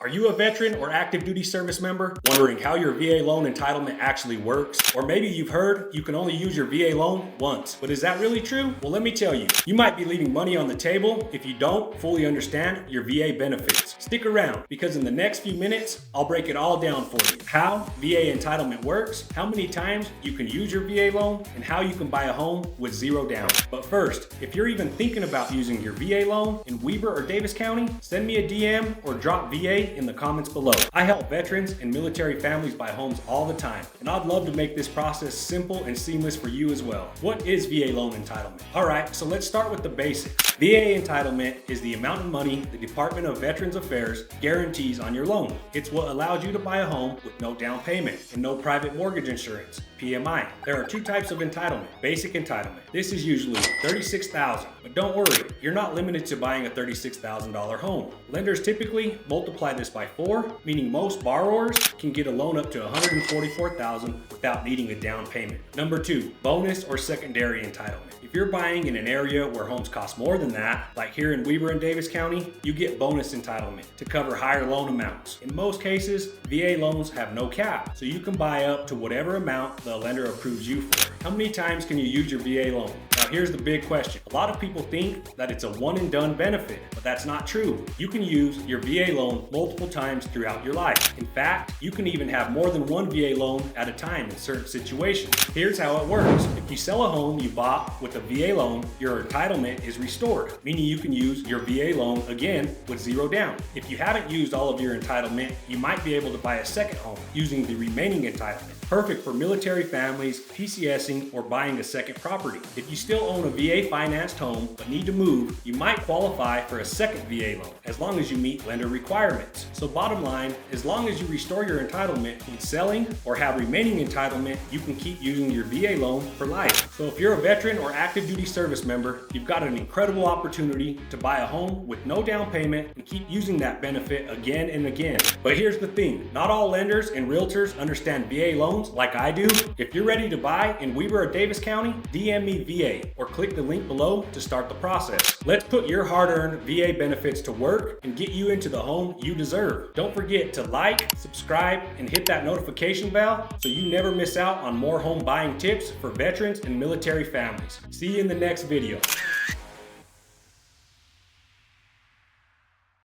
Are you a veteran or active duty service member wondering how your VA loan entitlement actually works? Or maybe you've heard you can only use your VA loan once, but is that really true? Well, let me tell you, you might be leaving money on the table if you don't fully understand your VA benefits. Stick around, because in the next few minutes, I'll break it all down for you. How VA entitlement works, how many times you can use your VA loan, and how you can buy a home with zero down. But first, if you're even thinking about using your VA loan in Weber or Davis County, send me a DM or drop VA in the comments below. I help veterans and military families buy homes all the time, and I'd love to make this process simple and seamless for you as well. What is VA loan entitlement? Alright, so let's start with the basics. VA entitlement is the amount of money the Department of Veterans Affairs guarantees on your loan. It's what allows you to buy a home with no down payment and no private mortgage insurance, PMI. There are two types of entitlement. Basic entitlement. This is usually $36,000, but don't worry, you're not limited to buying a $36,000 home. Lenders typically multiply this by 4, meaning most borrowers can get a loan up to $144,000 without needing a down payment. Number 2, bonus or secondary entitlement. If you're buying in an area where homes cost more than that, like here in Weber and Davis County, you get bonus entitlement to cover higher loan amounts. In most cases, VA loans have no cap, so you can buy up to whatever amount the lender approves you for. How many times can you use your VA loan? Now here's the big question. A lot of people think that it's a one and done benefit, but that's not true. You can use your VA loan multiple times throughout your life. In fact, you can even have more than one VA loan at a time in certain situations. Here's how it works. If you sell a home you bought with a VA loan, your entitlement is restored, meaning you can use your VA loan again with zero down. If you haven't used all of your entitlement, you might be able to buy a second home using the remaining entitlement. Perfect for military families, PCSing, or buying a second property. If you still own a VA financed home but need to move, you might qualify for a second VA loan as long as you meet lender requirements. So bottom line, as long as you restore your entitlement when selling or have remaining entitlement, you can keep using your VA loan for life. So if you're a veteran or active duty service member, you've got an incredible opportunity to buy a home with no down payment and keep using that benefit again and again. But here's the thing, not all lenders and realtors understand VA loans like I do. If you're ready to buy in Weber or Davis County, DM me VA or click the link below to start the process. Let's put your hard-earned VA benefits to work and get you into the home you deserve. Don't forget to like, subscribe, and hit that notification bell so you never miss out on more home buying tips for veterans and military families. See you in the next video.